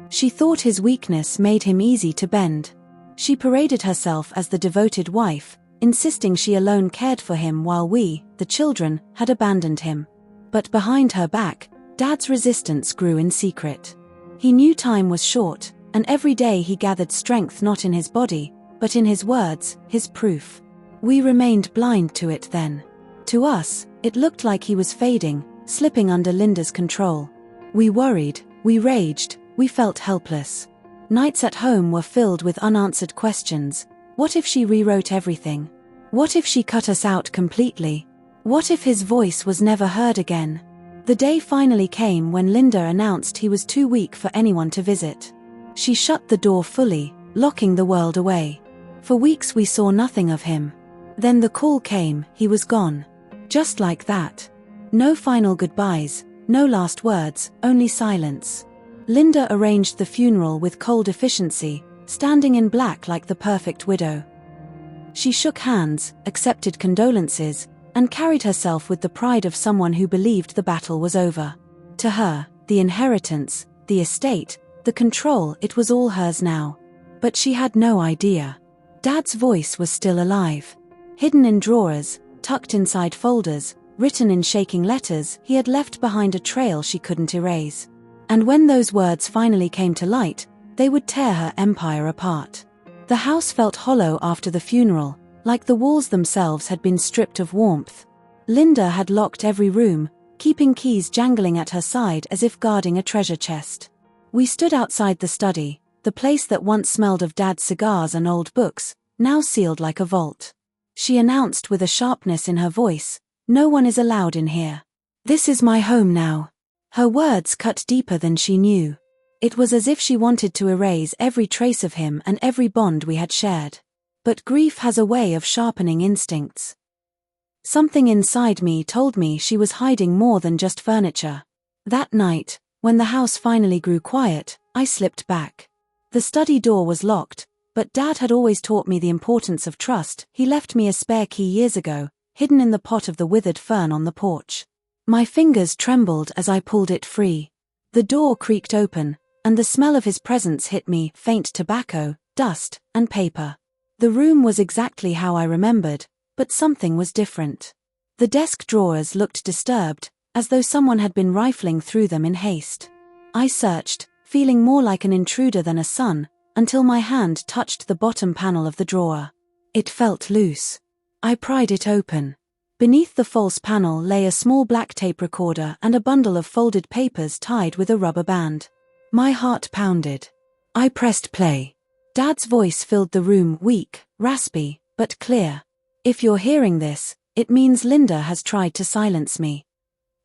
She thought his weakness made him easy to bend. She paraded herself as the devoted wife, insisting she alone cared for him while we, the children, had abandoned him. But behind her back, Dad's resistance grew in secret. He knew time was short, and every day he gathered strength not in his body, but in his words, his proof. We remained blind to it then. To us, it looked like he was fading, slipping under Linda's control. We worried, we raged, we felt helpless. Nights at home were filled with unanswered questions. What if she rewrote everything? What if she cut us out completely? What if his voice was never heard again? The day finally came when Linda announced he was too weak for anyone to visit. She shut the door fully, locking the world away. For weeks we saw nothing of him. Then the call came, he was gone. Just like that. No final goodbyes, no last words, only silence. Linda arranged the funeral with cold efficiency, standing in black like the perfect widow. She shook hands, accepted condolences, and carried herself with the pride of someone who believed the battle was over. To her, the inheritance, the estate, the control, it was all hers now. But she had no idea. Dad's voice was still alive. Hidden in drawers, tucked inside folders, written in shaking letters, he had left behind a trail she couldn't erase. And when those words finally came to light, they would tear her empire apart. The house felt hollow after the funeral, like the walls themselves had been stripped of warmth. Linda had locked every room, keeping keys jangling at her side as if guarding a treasure chest. We stood outside the study, the place that once smelled of Dad's cigars and old books, now sealed like a vault. She announced with a sharpness in her voice, "No one is allowed in here. This is my home now." Her words cut deeper than she knew. It was as if she wanted to erase every trace of him and every bond we had shared. But grief has a way of sharpening instincts. Something inside me told me she was hiding more than just furniture. That night, when the house finally grew quiet, I slipped back. The study door was locked, but Dad had always taught me the importance of trust. He left me a spare key years ago, hidden in the pot of the withered fern on the porch. My fingers trembled as I pulled it free. The door creaked open, and the smell of his presence hit me, faint tobacco, dust, and paper. The room was exactly how I remembered, but something was different. The desk drawers looked disturbed, as though someone had been rifling through them in haste. I searched, feeling more like an intruder than a son, until my hand touched the bottom panel of the drawer. It felt loose. I pried it open. Beneath the false panel lay a small black tape recorder and a bundle of folded papers tied with a rubber band. My heart pounded. I pressed play. Dad's voice filled the room, weak, raspy, but clear. If you're hearing this, it means Linda has tried to silence me.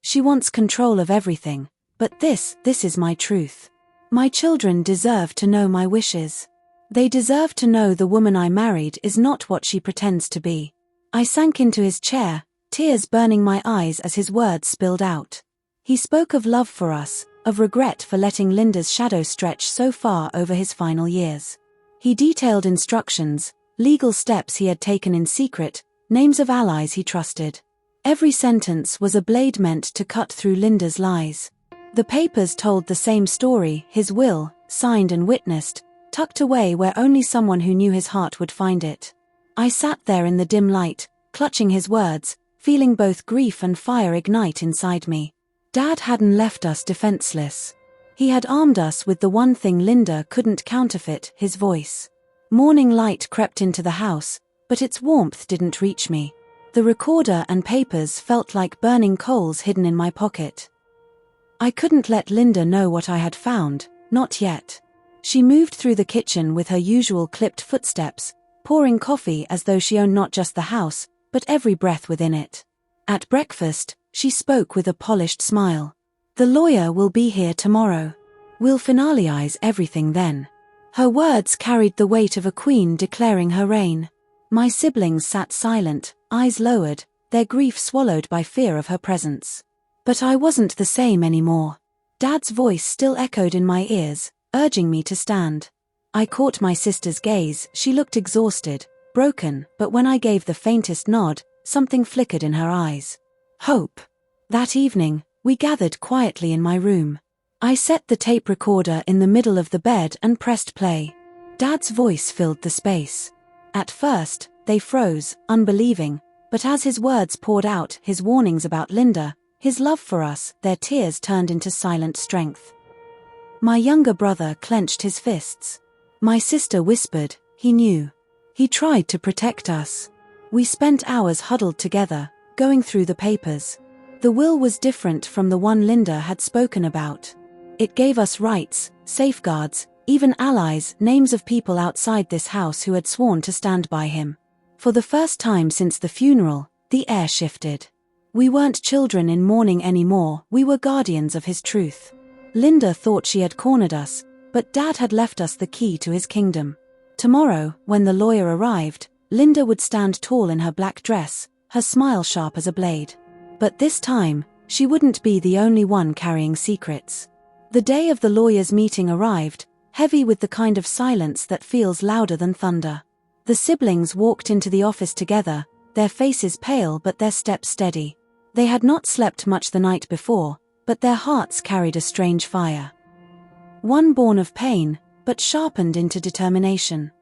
She wants control of everything, but this is my truth. My children deserve to know my wishes. They deserve to know the woman I married is not what she pretends to be. I sank into his chair, tears burning my eyes as his words spilled out. He spoke of love for us, of regret for letting Linda's shadow stretch so far over his final years. He detailed instructions, legal steps he had taken in secret, names of allies he trusted. Every sentence was a blade meant to cut through Linda's lies. The papers told the same story, his will, signed and witnessed, tucked away where only someone who knew his heart would find it. I sat there in the dim light, clutching his words, feeling both grief and fire ignite inside me. Dad hadn't left us defenseless. He had armed us with the one thing Linda couldn't counterfeit, his voice. Morning light crept into the house, but its warmth didn't reach me. The recorder and papers felt like burning coals hidden in my pocket. I couldn't let Linda know what I had found, not yet. She moved through the kitchen with her usual clipped footsteps, pouring coffee as though she owned not just the house, but every breath within it. At breakfast, she spoke with a polished smile. The lawyer will be here tomorrow. We'll finalize everything then. Her words carried the weight of a queen declaring her reign. My siblings sat silent, eyes lowered, their grief swallowed by fear of her presence. But I wasn't the same anymore. Dad's voice still echoed in my ears, urging me to stand. I caught my sister's gaze. She looked exhausted, broken, but when I gave the faintest nod, something flickered in her eyes. Hope. That evening, we gathered quietly in my room. I set the tape recorder in the middle of the bed and pressed play. Dad's voice filled the space. At first, they froze, unbelieving, but as his words poured out, his warnings about Linda, his love for us, their tears turned into silent strength. My younger brother clenched his fists. My sister whispered, he knew. He tried to protect us. We spent hours huddled together, going through the papers. The will was different from the one Linda had spoken about. It gave us rights, safeguards, even allies, names of people outside this house who had sworn to stand by him. For the first time since the funeral, the air shifted. We weren't children in mourning anymore, we were guardians of his truth. Linda thought she had cornered us, but Dad had left us the key to his kingdom. Tomorrow, when the lawyer arrived, Linda would stand tall in her black dress, her smile sharp as a blade. But this time, she wouldn't be the only one carrying secrets. The day of the lawyer's meeting arrived, heavy with the kind of silence that feels louder than thunder. The siblings walked into the office together, their faces pale but their steps steady. They had not slept much the night before, but their hearts carried a strange fire. One born of pain, but sharpened into determination.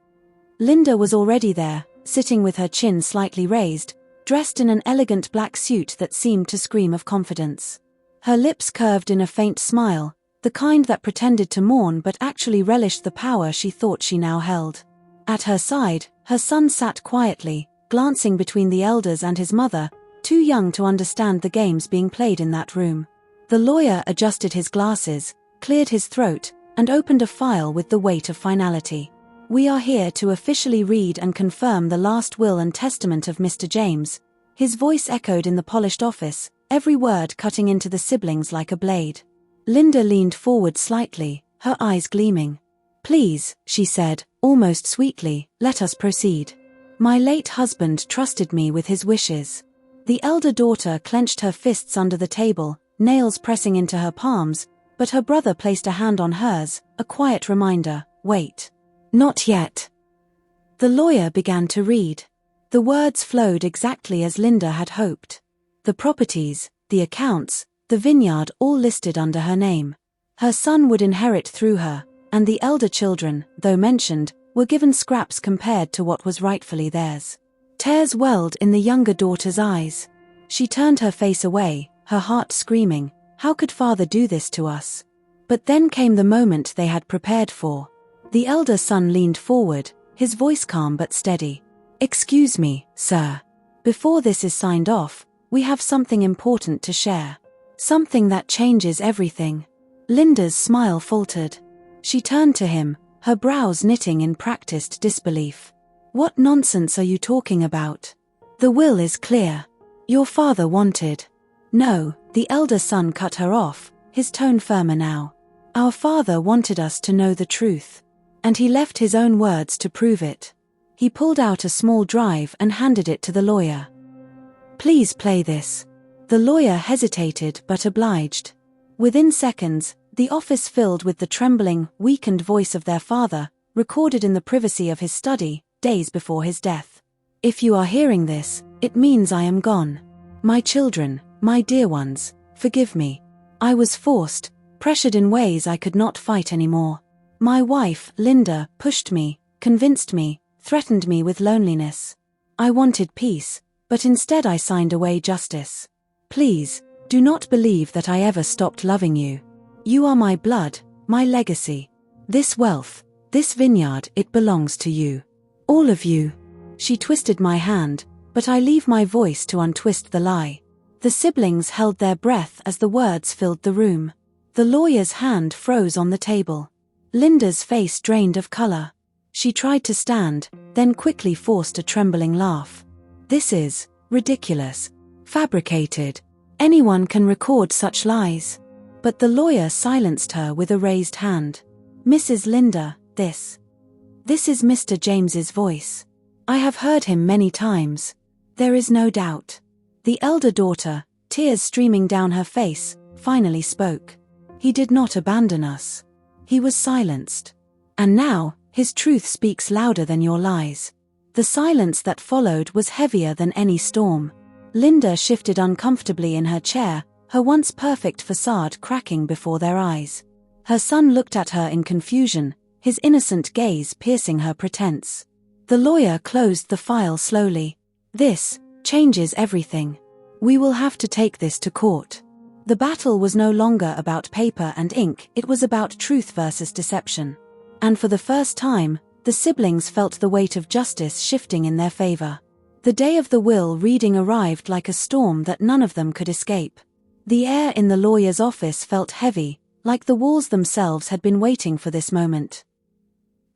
Linda was already there, sitting with her chin slightly raised, dressed in an elegant black suit that seemed to scream of confidence. Her lips curved in a faint smile, the kind that pretended to mourn but actually relished the power she thought she now held. At her side, her son sat quietly, glancing between the elders and his mother, too young to understand the games being played in that room. The lawyer adjusted his glasses, cleared his throat, and opened a file with the weight of finality. We are here to officially read and confirm the last will and testament of Mr. James. His voice echoed in the polished office, every word cutting into the siblings like a blade. Linda leaned forward slightly, her eyes gleaming. Please, she said, almost sweetly, let us proceed. My late husband trusted me with his wishes. The elder daughter clenched her fists under the table, nails pressing into her palms, but her brother placed a hand on hers, a quiet reminder, wait. Not yet. The lawyer began to read. The words flowed exactly as Linda had hoped. The properties, the accounts, the vineyard all listed under her name. Her son would inherit through her, and the elder children, though mentioned, were given scraps compared to what was rightfully theirs. Tears welled in the younger daughter's eyes. She turned her face away, her heart screaming, how could father do this to us? But then came the moment they had prepared for. The elder son leaned forward, his voice calm but steady. Excuse me, sir. Before this is signed off, we have something important to share. Something that changes everything. Linda's smile faltered. She turned to him, her brows knitting in practiced disbelief. What nonsense are you talking about? The will is clear. Your father wanted. No, the elder son cut her off, his tone firmer now. Our father wanted us to know the truth. And he left his own words to prove it. He pulled out a small drive and handed it to the lawyer. Please play this. The lawyer hesitated but obliged. Within seconds, the office filled with the trembling, weakened voice of their father, recorded in the privacy of his study, days before his death. If you are hearing this, it means I am gone. My children, my dear ones, forgive me. I was forced, pressured in ways I could not fight anymore. My wife, Linda, pushed me, convinced me, threatened me with loneliness. I wanted peace, but instead I signed away justice. Please, do not believe that I ever stopped loving you. You are my blood, my legacy. This wealth, this vineyard, it belongs to you. All of you. She twisted my hand, but I leave my voice to untwist the lie. The siblings held their breath as the words filled the room. The lawyer's hand froze on the table. Linda's face drained of color. She tried to stand, then quickly forced a trembling laugh. This is ridiculous. Fabricated. Anyone can record such lies. But the lawyer silenced her with a raised hand. Mrs. Linda, this is Mr. James's voice. I have heard him many times. There is no doubt. The elder daughter, tears streaming down her face, finally spoke. He did not abandon us. He was silenced. And now, his truth speaks louder than your lies. The silence that followed was heavier than any storm. Linda shifted uncomfortably in her chair, her once perfect facade cracking before their eyes. Her son looked at her in confusion, his innocent gaze piercing her pretense. The lawyer closed the file slowly. This changes everything. We will have to take this to court. The battle was no longer about paper and ink, it was about truth versus deception. And for the first time, the siblings felt the weight of justice shifting in their favor. The day of the will reading arrived like a storm that none of them could escape. The air in the lawyer's office felt heavy, like the walls themselves had been waiting for this moment.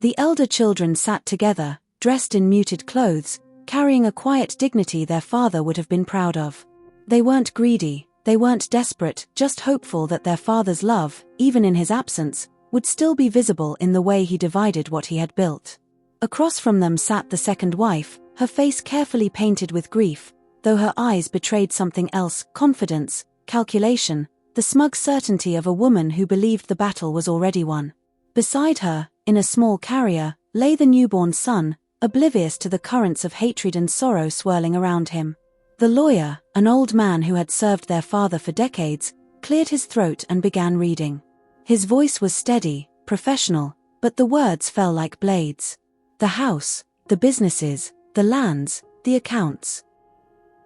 The elder children sat together, dressed in muted clothes, carrying a quiet dignity their father would have been proud of. They weren't greedy, they weren't desperate, just hopeful that their father's love, even in his absence, would still be visible in the way he divided what he had built. Across from them sat the second wife, her face carefully painted with grief, though her eyes betrayed something else, confidence, calculation, the smug certainty of a woman who believed the battle was already won. Beside her, in a small carrier, lay the newborn son, oblivious to the currents of hatred and sorrow swirling around him. The lawyer, an old man who had served their father for decades, cleared his throat and began reading. His voice was steady, professional, but the words fell like blades. The house, the businesses, the lands, the accounts.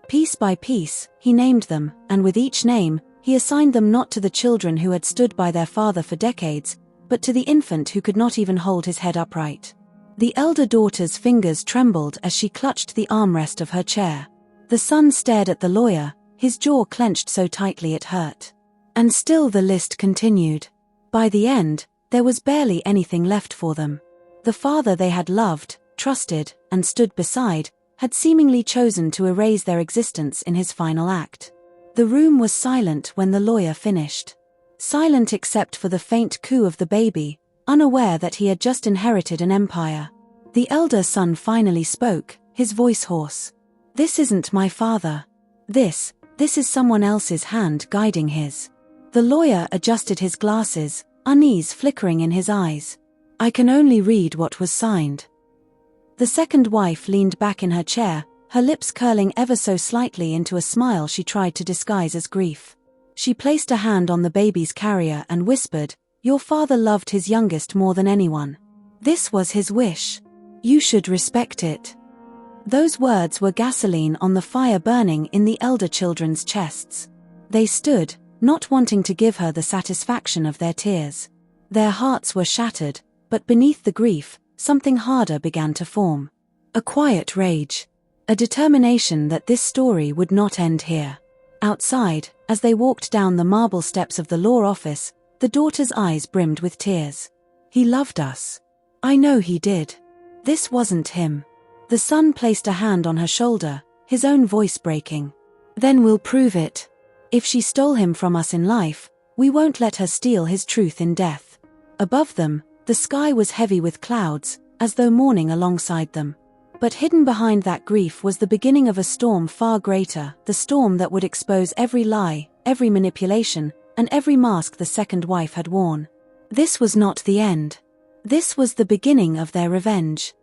Piece by piece, he named them, and with each name, he assigned them not to the children who had stood by their father for decades, but to the infant who could not even hold his head upright. The elder daughter's fingers trembled as she clutched the armrest of her chair. The son stared at the lawyer, his jaw clenched so tightly it hurt. And still the list continued. By the end, there was barely anything left for them. The father they had loved, trusted, and stood beside, had seemingly chosen to erase their existence in his final act. The room was silent when the lawyer finished. Silent except for the faint coo of the baby, unaware that he had just inherited an empire. The elder son finally spoke, his voice hoarse. This isn't my father. This is someone else's hand guiding his. The lawyer adjusted his glasses, unease flickering in his eyes. I can only read what was signed. The second wife leaned back in her chair, her lips curling ever so slightly into a smile she tried to disguise as grief. She placed a hand on the baby's carrier and whispered, "Your father loved his youngest more than anyone. This was his wish. You should respect it." Those words were gasoline on the fire burning in the elder children's chests. They stood, not wanting to give her the satisfaction of their tears. Their hearts were shattered, but beneath the grief, something harder began to form. A quiet rage. A determination that this story would not end here. Outside, as they walked down the marble steps of the law office, the daughter's eyes brimmed with tears. "He loved us. I know he did. This wasn't him." The son placed a hand on her shoulder, his own voice breaking. "Then we'll prove it. If she stole him from us in life, we won't let her steal his truth in death." Above them, the sky was heavy with clouds, as though mourning alongside them. But hidden behind that grief was the beginning of a storm far greater, the storm that would expose every lie, every manipulation, and every mask the second wife had worn. This was not the end. This was the beginning of their revenge.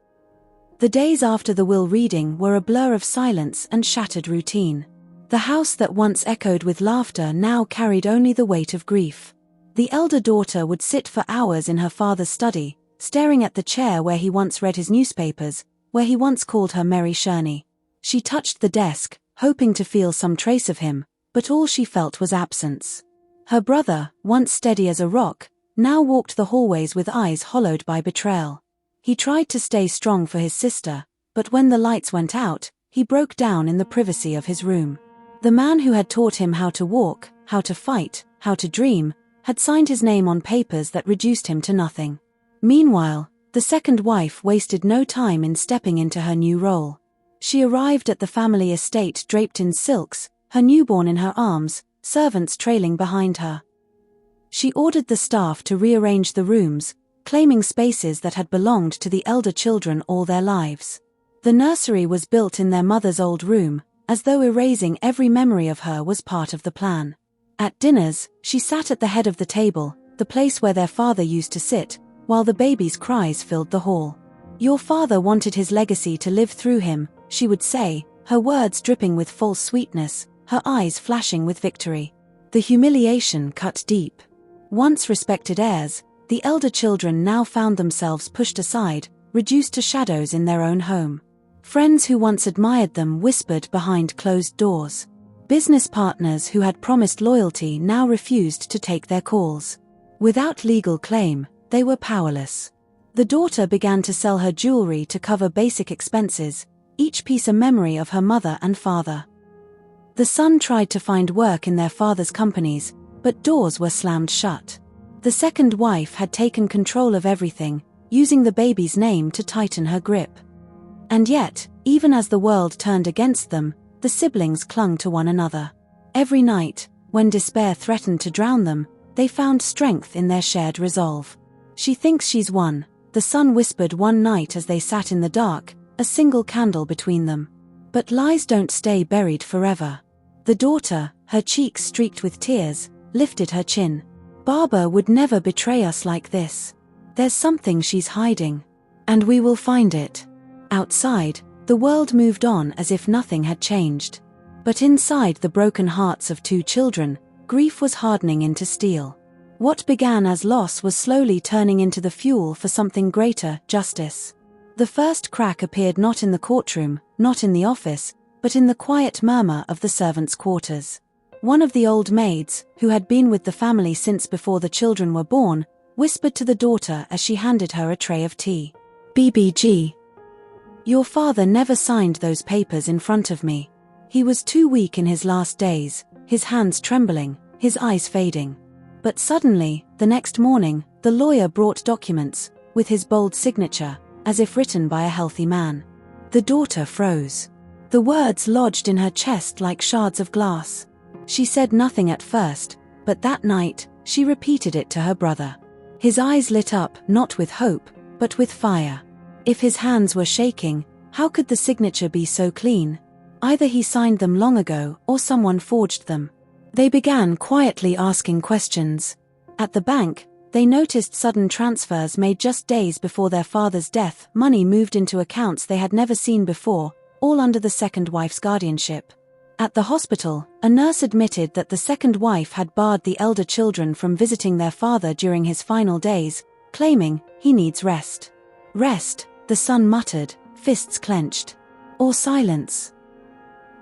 The days after the will reading were a blur of silence and shattered routine. The house that once echoed with laughter now carried only the weight of grief. The elder daughter would sit for hours in her father's study, staring at the chair where he once read his newspapers, where he once called her Mary Sherney. She touched the desk, hoping to feel some trace of him, but all she felt was absence. Her brother, once steady as a rock, now walked the hallways with eyes hollowed by betrayal. He tried to stay strong for his sister, but when the lights went out, he broke down in the privacy of his room. The man who had taught him how to walk, how to fight, how to dream, had signed his name on papers that reduced him to nothing. Meanwhile, the second wife wasted no time in stepping into her new role. She arrived at the family estate draped in silks, her newborn in her arms, servants trailing behind her. She ordered the staff to rearrange the rooms, claiming spaces that had belonged to the elder children all their lives. The nursery was built in their mother's old room, as though erasing every memory of her was part of the plan. At dinners, she sat at the head of the table, the place where their father used to sit, while the baby's cries filled the hall. "Your father wanted his legacy to live through him," she would say, her words dripping with false sweetness, her eyes flashing with victory. The humiliation cut deep. Once respected heirs, the elder children now found themselves pushed aside, reduced to shadows in their own home. Friends who once admired them whispered behind closed doors. Business partners who had promised loyalty now refused to take their calls. Without legal claim, they were powerless. The daughter began to sell her jewelry to cover basic expenses, each piece a memory of her mother and father. The son tried to find work in their father's companies, but doors were slammed shut. The second wife had taken control of everything, using the baby's name to tighten her grip. And yet, even as the world turned against them, the siblings clung to one another. Every night, when despair threatened to drown them, they found strength in their shared resolve. "She thinks she's won," the son whispered one night as they sat in the dark, a single candle between them. But lies don't stay buried forever. The daughter, her cheeks streaked with tears, lifted her chin. "Barbara would never betray us like this. There's something she's hiding. And we will find it." Outside, the world moved on as if nothing had changed. But inside the broken hearts of two children, grief was hardening into steel. What began as loss was slowly turning into the fuel for something greater, justice. The first crack appeared not in the courtroom, not in the office, but in the quiet murmur of the servants' quarters. One of the old maids, who had been with the family since before the children were born, whispered to the daughter as she handed her a tray of tea. "BBG. Your father never signed those papers in front of me. He was too weak in his last days, his hands trembling, his eyes fading." But suddenly, the next morning, the lawyer brought documents, with his bold signature, as if written by a healthy man. The daughter froze. The words lodged in her chest like shards of glass. She said nothing at first, but that night, she repeated it to her brother. His eyes lit up, not with hope, but with fire. If his hands were shaking, how could the signature be so clean? Either he signed them long ago or someone forged them. They began quietly asking questions. At the bank, they noticed sudden transfers made just days before their father's death. Money moved into accounts they had never seen before, all under the second wife's guardianship. At the hospital, a nurse admitted that the second wife had barred the elder children from visiting their father during his final days, claiming he needs rest. Rest, the son muttered, fists clenched. Or silence.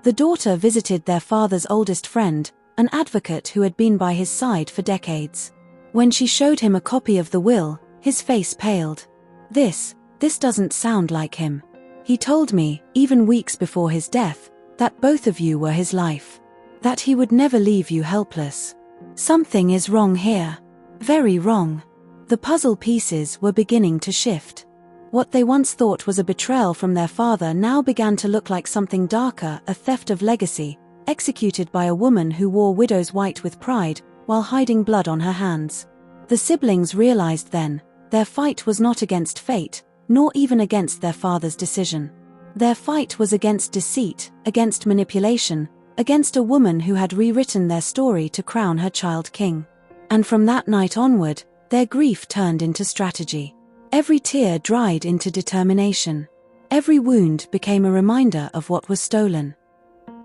The daughter visited their father's oldest friend, an advocate who had been by his side for decades. When she showed him a copy of the will, his face paled. This doesn't sound like him. He told me, even weeks before his death, that both of you were his life. That he would never leave you helpless. Something is wrong here. Very wrong. The puzzle pieces were beginning to shift. What they once thought was a betrayal from their father now began to look like something darker, a theft of legacy, executed by a woman who wore widow's white with pride, while hiding blood on her hands. The siblings realized then, their fight was not against fate, nor even against their father's decision. Their fight was against deceit, against manipulation, against a woman who had rewritten their story to crown her child king. And from that night onward, their grief turned into strategy. Every tear dried into determination. Every wound became a reminder of what was stolen.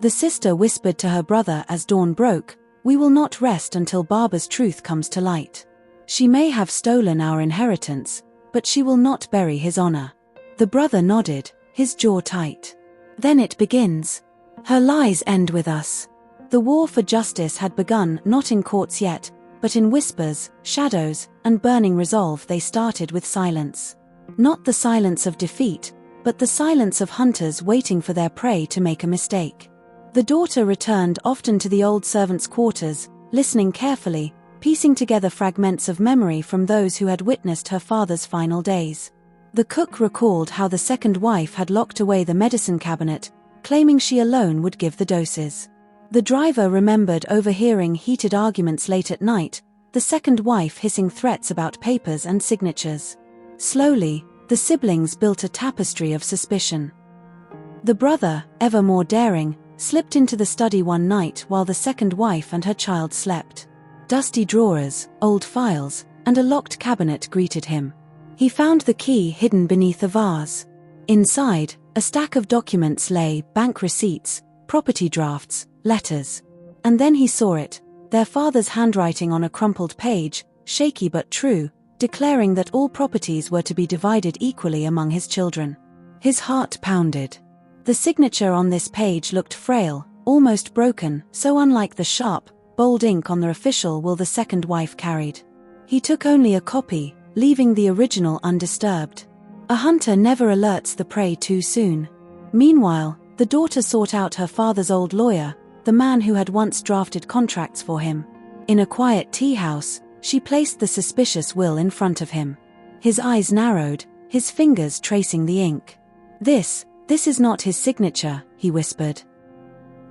The sister whispered to her brother as dawn broke, "We will not rest until Barbara's truth comes to light. She may have stolen our inheritance, but she will not bury his honor." The brother nodded, his jaw tight. "Then it begins. Her lies end with us." The war for justice had begun, not in courts yet, but in whispers, shadows, and burning resolve. They started with silence. Not the silence of defeat, but the silence of hunters waiting for their prey to make a mistake. The daughter returned often to the old servants' quarters, listening carefully, piecing together fragments of memory from those who had witnessed her father's final days. The cook recalled how the second wife had locked away the medicine cabinet, claiming she alone would give the doses. The driver remembered overhearing heated arguments late at night, the second wife hissing threats about papers and signatures. Slowly, the siblings built a tapestry of suspicion. The brother, ever more daring, slipped into the study one night while the second wife and her child slept. Dusty drawers, old files, and a locked cabinet greeted him. He found the key hidden beneath a vase. Inside, a stack of documents lay, bank receipts, property drafts, letters. And then he saw it, their father's handwriting on a crumpled page, shaky but true, declaring that all properties were to be divided equally among his children. His heart pounded. The signature on this page looked frail, almost broken, so unlike the sharp, bold ink on the official will the second wife carried. He took only a copy, leaving the original undisturbed. A hunter never alerts the prey too soon. Meanwhile, the daughter sought out her father's old lawyer, the man who had once drafted contracts for him. In a quiet tea house, she placed the suspicious will in front of him. His eyes narrowed, his fingers tracing the ink. This is not his signature," he whispered.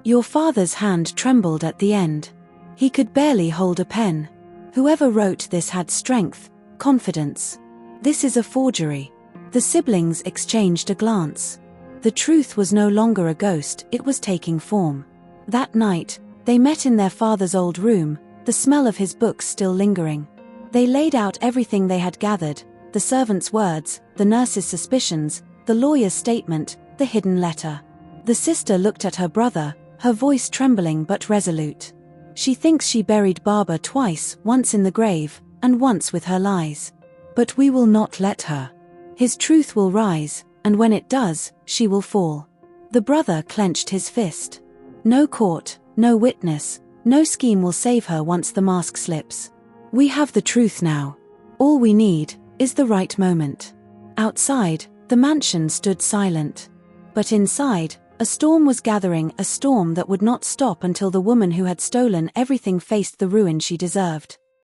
"Your father's hand trembled at the end. He could barely hold a pen. Whoever wrote this had strength, confidence. This is a forgery." The siblings exchanged a glance. The truth was no longer a ghost, it was taking form. That night, they met in their father's old room, the smell of his books still lingering. They laid out everything they had gathered, the servant's words, the nurse's suspicions, the lawyer's statement, the hidden letter. The sister looked at her brother, her voice trembling but resolute. "She thinks she buried Barbara twice, once in the grave, and once with her lies. But we will not let her. His truth will rise, and when it does, she will fall." The brother clenched his fist. "No court, no witness, no scheme will save her once the mask slips. We have the truth now. All we need is the right moment." Outside, the mansion stood silent. But inside, a storm was gathering, a storm that would not stop until the woman who had stolen everything faced the ruin she deserved.